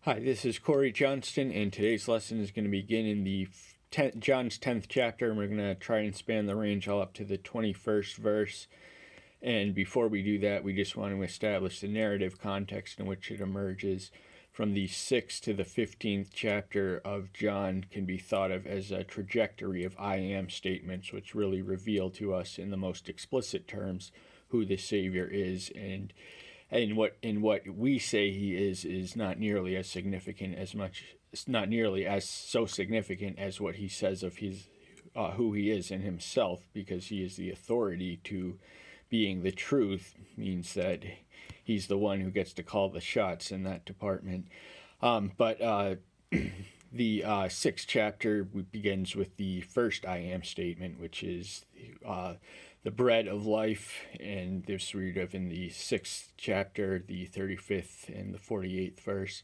Hi, this is Corey Johnston, and today's lesson is going to begin in the John's 10th chapter, and we're going to try and span the range all up to the 21st verse. And before we do that, we just want to establish the narrative context in which it emerges. From the 6th to the 15th chapter of John can be thought of as a trajectory of I am statements, which really reveal to us in the most explicit terms who the Savior is, and what we say he is not nearly as significant as much, not nearly as so significant as what he says of his who he is in himself, because he is the authority to being the truth, means that he's the one who gets to call the shots in that department. But the sixth chapter begins with the first I am statement, which is the bread of life, and this we read of in the 6th chapter, the 35th and the 48th verse.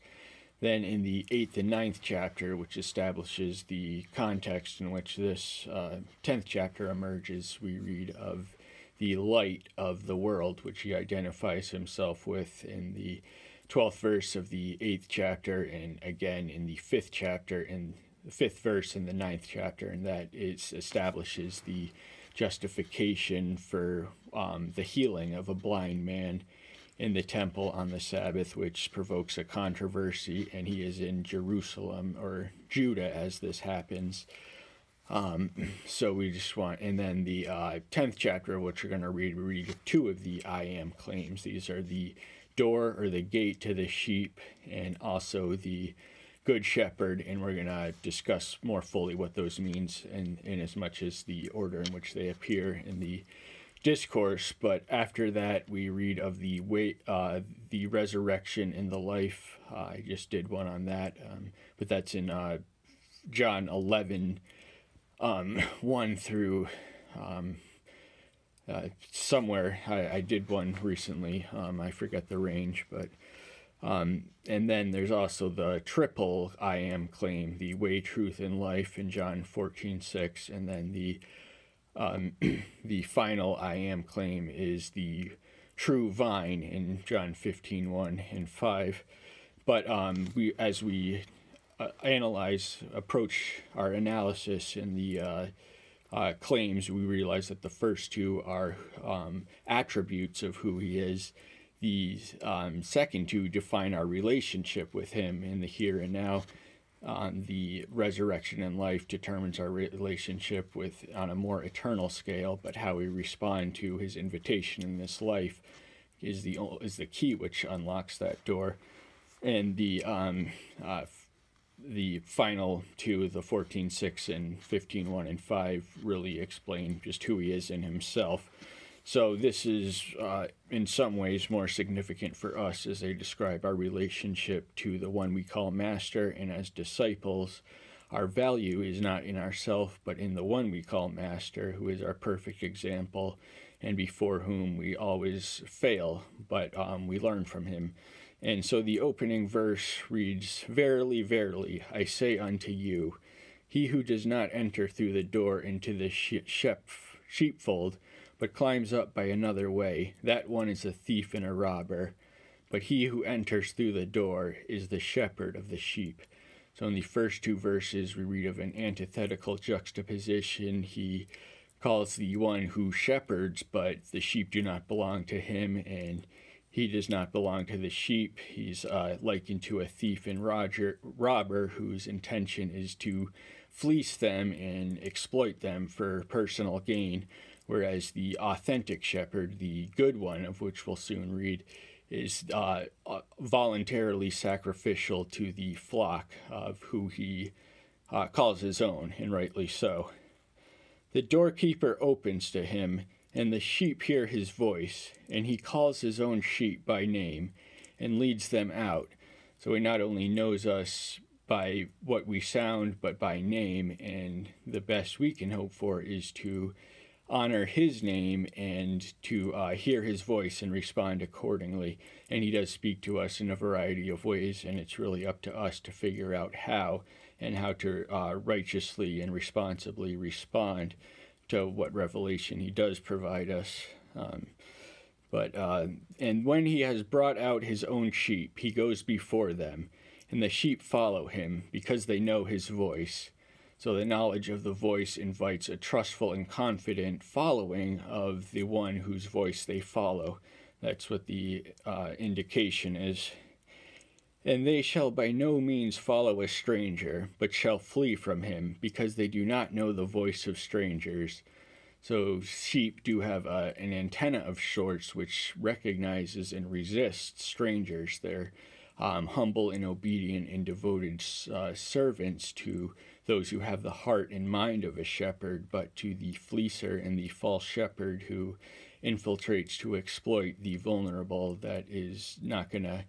Then in the 8th and 9th chapter, which establishes the context in which this 10th chapter emerges, we read of the light of the world, which he identifies himself with in the 12th verse of the 8th chapter, and again in the 5th chapter, in the 5th verse in the 9th chapter, and that establishes the justification for the healing of a blind man in the temple on the Sabbath, which provokes a controversy, and he is in Jerusalem, or Judah, as this happens. So we just want, and then the 10th chapter, which we're going to read, we read two of the I am claims. These are the door or the gate to the sheep, and also the good shepherd, and we're going to discuss more fully what those means in as much as the order in which they appear in the discourse. But after that, we read of the resurrection and the life. I just did one on that, but that's in John 11, 1 through somewhere. I did one recently. I forget the range, but and then there's also the triple I am claim, the way, truth, and life in John 14:6, and then the final I am claim is the true vine in John 15:1 and 5. But as we approach our analysis in the claims, we realize that the first two are attributes of who he is. The second two define our relationship with him in the here and now. The resurrection and life determines our relationship with on a more eternal scale, but how we respond to his invitation in this life is the key which unlocks that door. And the final two, the 14:6 and 15:1 and 5, really explain just who he is in himself. So this is, in some ways, more significant for us as they describe our relationship to the one we call Master, and as disciples, our value is not in ourself, but in the one we call Master, who is our perfect example, and before whom we always fail, but we learn from him. And so the opening verse reads, "Verily, verily, I say unto you, he who does not enter through the door into the sheepfold, but climbs up by another way, that one is a thief and a robber. But he who enters through the door is the shepherd of the sheep." So in the first two verses, we read of an antithetical juxtaposition. He calls the one who shepherds, but the sheep do not belong to him, and he does not belong to the sheep. He's likened to a thief and robber whose intention is to fleece them and exploit them for personal gain, whereas the authentic shepherd, the good one, of which we'll soon read, is voluntarily sacrificial to the flock of who he calls his own, and rightly so. "The doorkeeper opens to him, and the sheep hear his voice, and he calls his own sheep by name and leads them out." So he not only knows us by what we sound, but by name, and the best we can hope for is to honor his name and to hear his voice and respond accordingly. And he does speak to us in a variety of ways, and it's really up to us to figure out how, and how to righteously and responsibly respond to what revelation he does provide us. And when he has brought out his own sheep, he goes before them, and the sheep follow him because they know his voice. So the knowledge of the voice invites a trustful and confident following of the one whose voice they follow. That's what the indication is. And they shall by no means follow a stranger, but shall flee from him, because they do not know the voice of strangers. So sheep do have an antenna of sorts which recognizes and resists strangers. They're humble and obedient and devoted servants to those who have the heart and mind of a shepherd, but to the fleecer and the false shepherd who infiltrates to exploit the vulnerable, that is not going to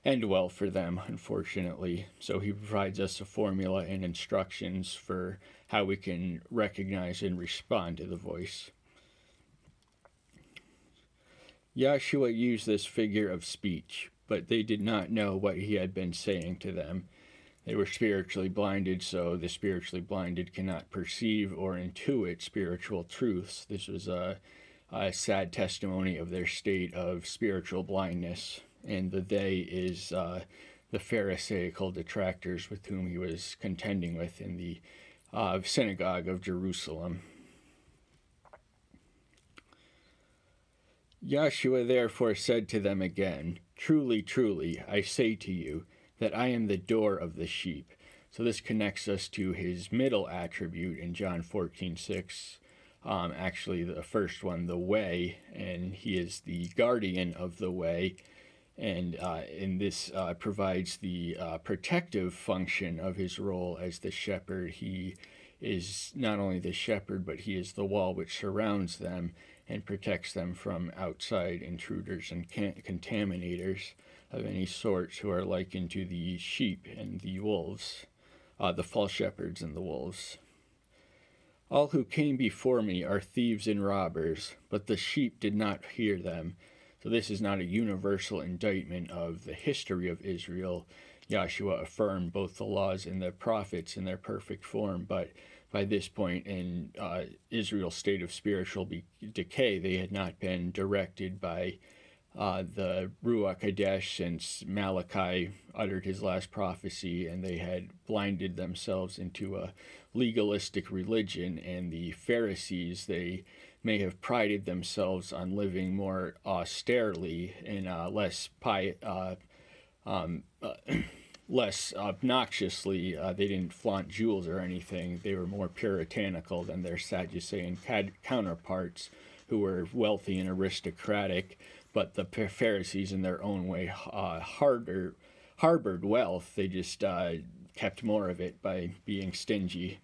end well for them, unfortunately. So he provides us a formula and instructions for how we can recognize and respond to the voice. Yahshua used this figure of speech, but they did not know what he had been saying to them. They were spiritually blinded, so the spiritually blinded cannot perceive or intuit spiritual truths. This was a sad testimony of their state of spiritual blindness. And the they is the Pharisaical detractors with whom he was contending with in the synagogue of Jerusalem. Yahshua therefore said to them again, "Truly, truly, I say to you, that I am the door of the sheep." So this connects us to his middle attribute in John 14:6. Actually, the first one, the way, and he is the guardian of the way. And this provides the protective function of his role as the shepherd. He is not only the shepherd, but he is the wall which surrounds them and protects them from outside intruders and contaminators of any sorts who are likened to the sheep and the wolves, the false shepherds and the wolves. "All who came before me are thieves and robbers, but the sheep did not hear them." So this is not a universal indictment of the history of Israel. Yahshua affirmed both the laws and the prophets in their perfect form, but by this point in Israel's state of spiritual decay, they had not been directed by the Ruach Hadesh since Malachi uttered his last prophecy, and they had blinded themselves into a legalistic religion. And the Pharisees, they may have prided themselves on living more austerely and less obnoxiously. They didn't flaunt jewels or anything. They were more puritanical than their Sadducean counterparts, who were wealthy and aristocratic. But the Pharisees, in their own way, harbored wealth. They just kept more of it by being stingy.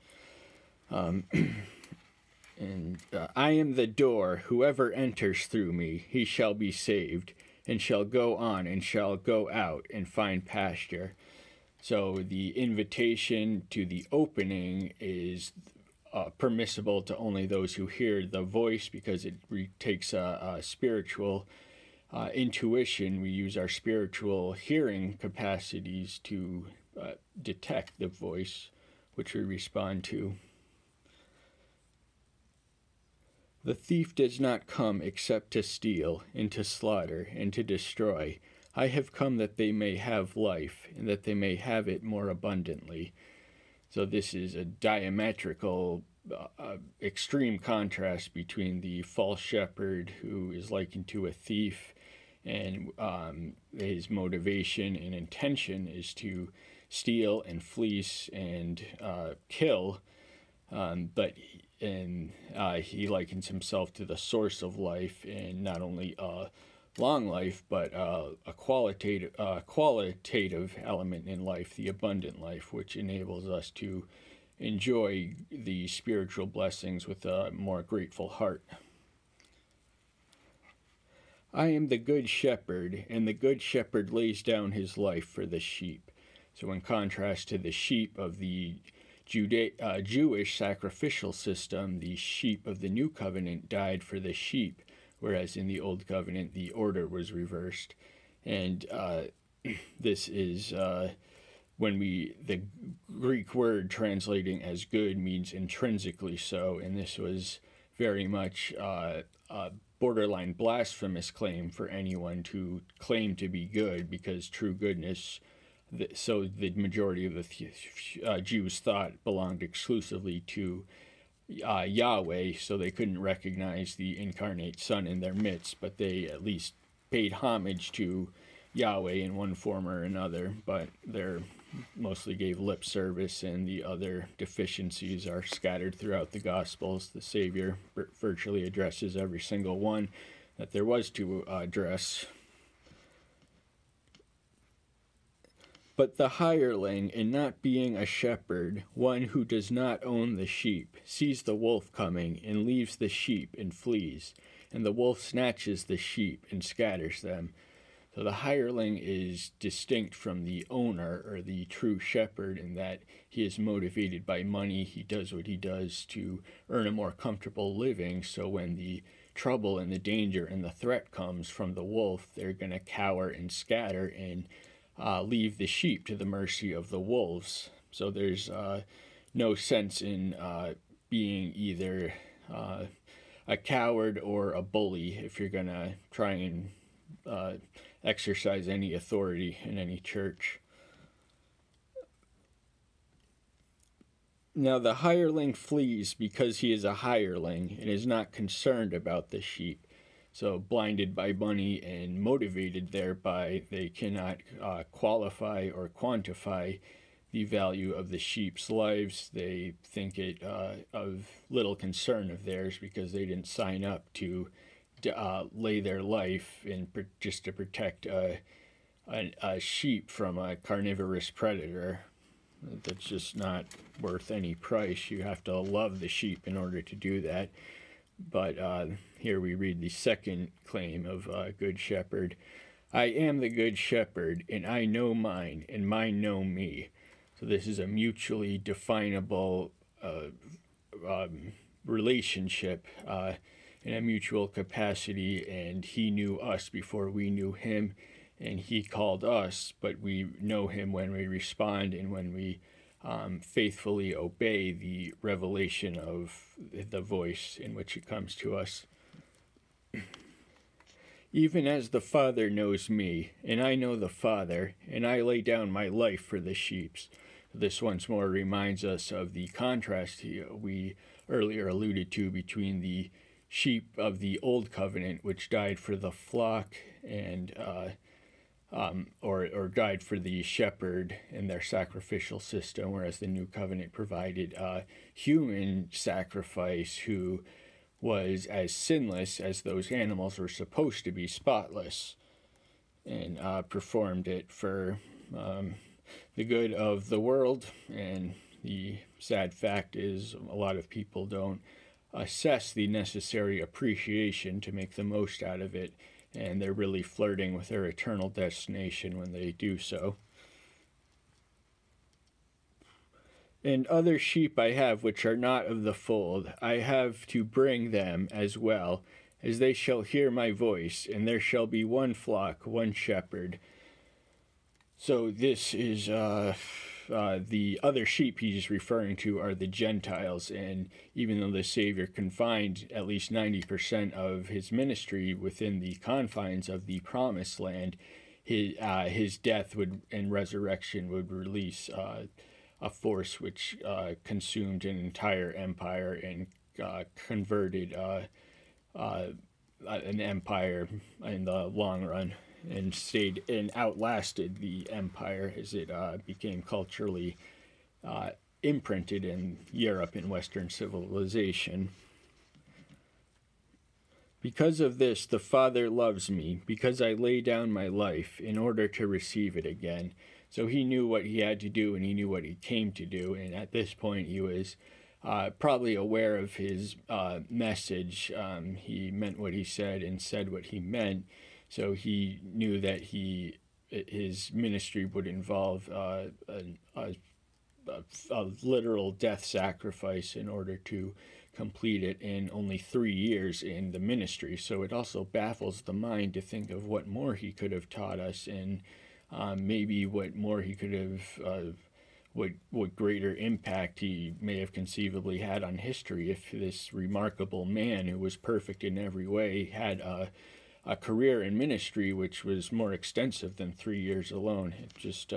And I am the door. Whoever enters through me, he shall be saved, and shall go on and shall go out and find pasture. So the invitation to the opening is permissible to only those who hear the voice, because it takes a spiritual intuition. We use our spiritual hearing capacities to detect the voice, which we respond to. "The thief does not come except to steal, and to slaughter, and to destroy. I have come that they may have life, and that they may have it more abundantly." So this is a diametrical, extreme contrast between the false shepherd, who is likened to a thief, and his motivation and intention is to steal and fleece and kill, but he likens himself to the source of life, and not only a long life, but a qualitative element in life, the abundant life, which enables us to enjoy the spiritual blessings with a more grateful heart. "I am the good shepherd, and the good shepherd lays down his life for the sheep." So in contrast to the sheep of the Jewish sacrificial system, the sheep of the New Covenant died for the sheep, whereas in the Old Covenant the order was reversed. And this is when the Greek word translating as good means intrinsically so, and this was very much a borderline blasphemous claim for anyone to claim to be good, because true goodness So the majority of the Jews thought belonged exclusively to Yahweh, so they couldn't recognize the incarnate Son in their midst, but they at least paid homage to Yahweh in one form or another, but they're mostly gave lip service, and the other deficiencies are scattered throughout the Gospels. The Savior virtually addresses every single one that there was to address. But the hireling, in not being a shepherd, one who does not own the sheep, sees the wolf coming, and leaves the sheep and flees, and the wolf snatches the sheep and scatters them. So the hireling is distinct from the owner or the true shepherd in that he is motivated by money. He does what he does to earn a more comfortable living, so when the trouble and the danger and the threat comes from the wolf, they're going to cower and scatter and leave the sheep to the mercy of the wolves. So there's no sense in being either a coward or a bully if you're going to try and exercise any authority in any church. Now the hireling flees because he is a hireling and is not concerned about the sheep. So blinded by money and motivated thereby, they cannot qualify or quantify the value of the sheep's lives. They think it of little concern of theirs because they didn't sign up to lay their life in just to protect a sheep from a carnivorous predator. That's just not worth any price. You have to love the sheep in order to do that. But here we read the second claim of Good Shepherd. I am the Good Shepherd, and I know mine, and mine know me. So this is a mutually definable relationship in a mutual capacity, and he knew us before we knew him, and he called us, but we know him when we respond and when we faithfully obey the revelation of the voice in which it comes to us. Even as the Father knows me, and I know the Father, and I lay down my life for the sheep. This once more reminds us of the contrast we earlier alluded to between the sheep of the Old Covenant, which died for the flock, and or died for the shepherd in their sacrificial system, whereas the New Covenant provided human sacrifice who was as sinless as those animals were supposed to be, spotless, and performed it for the good of the world. And the sad fact is a lot of people don't assess the necessary appreciation to make the most out of it, and they're really flirting with their eternal destination when they do so. And other sheep I have which are not of the fold, I have to bring them as well, as they shall hear my voice, and there shall be one flock, one shepherd. So this is the other sheep he's referring to are the Gentiles, and even though the Savior confined at least 90% of his ministry within the confines of the Promised Land, his death and resurrection would release a force which consumed an entire empire and converted an empire in the long run, and stayed and outlasted the empire as it became culturally imprinted in Europe and Western civilization. Because of this, the Father loves me, because I lay down my life in order to receive it again. So he knew what he had to do, and he knew what he came to do, and at this point he was probably aware of his message. He meant what he said and said what he meant. So he knew that his ministry would involve a literal death sacrifice in order to complete it in only 3 years in the ministry. So it also baffles the mind to think of what more he could have taught us, and maybe what more he could have, what greater impact he may have conceivably had on history if this remarkable man who was perfect in every way had a career in ministry which was more extensive than 3 years alone. It just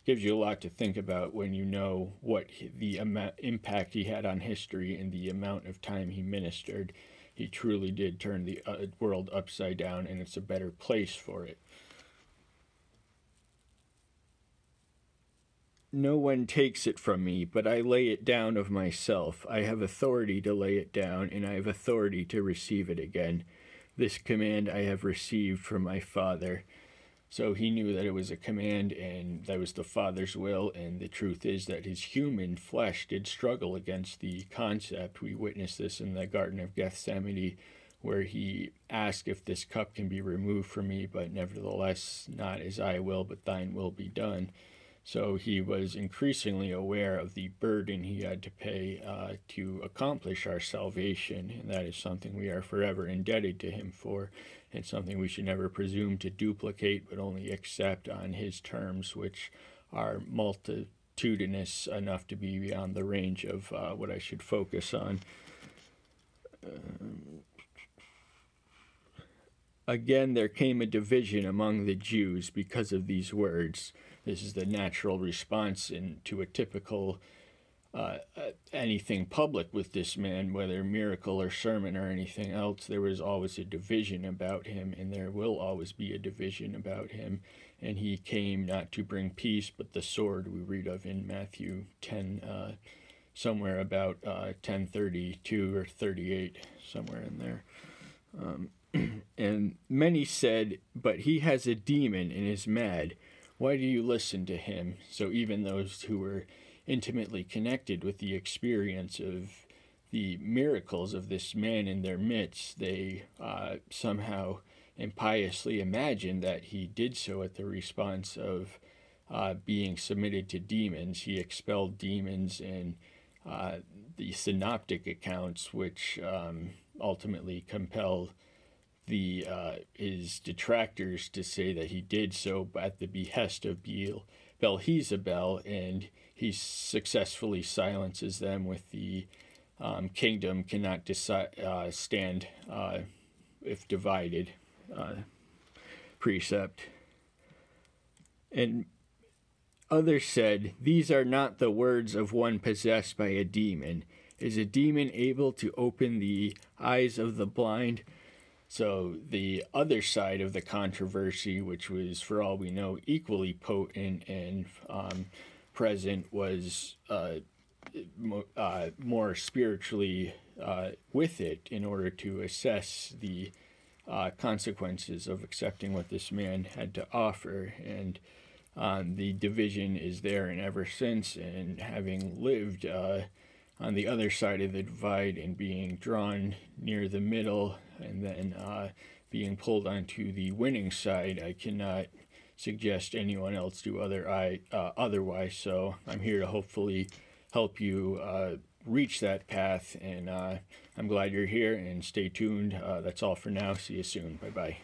gives you a lot to think about when you know what the impact he had on history and the amount of time he ministered. He truly did turn the world upside down, and it's a better place for it. No one takes it from me, but I lay it down of myself. I have authority to lay it down, and I have authority to receive it again. This command I have received from my Father. So he knew that it was a command, and that was the Father's will, and the truth is that his human flesh did struggle against the concept. We witnessed this in the Garden of Gethsemane, where he asked if this cup can be removed from me, but nevertheless, not as I will, but thine will be done. So he was increasingly aware of the burden he had to pay to accomplish our salvation, and that is something we are forever indebted to him for, and something we should never presume to duplicate, but only accept on his terms, which are multitudinous enough to be beyond the range of what I should focus on. Again, there came a division among the Jews because of these words. This is the natural response to a typical anything public with this man, whether miracle or sermon or anything else. There was always a division about him, and there will always be a division about him. And he came not to bring peace, but the sword we read of in Matthew 10, somewhere about 10:32 or 38, somewhere in there. And many said, but he has a demon and is mad. Why do you listen to him? So even those who were intimately connected with the experience of the miracles of this man in their midst, they somehow impiously imagined that he did so at the response of being submitted to demons. He expelled demons in the synoptic accounts, which ultimately compelled his detractors to say that he did so at the behest of Beelzebul, and he successfully silences them with the kingdom cannot stand if divided precept. And others said, these are not the words of one possessed by a demon. Is a demon able to open the eyes of the blind? So the other side of the controversy, which was, for all we know, equally potent and present, was more spiritually with it in order to assess the consequences of accepting what this man had to offer. And the division is there, and ever since, and having lived on the other side of the divide and being drawn near the middle and then being pulled onto the winning side, I cannot suggest anyone else do otherwise. So I'm here to hopefully help you reach that path, and I'm glad you're here, and stay tuned. That's all for now. See you soon. Bye-bye.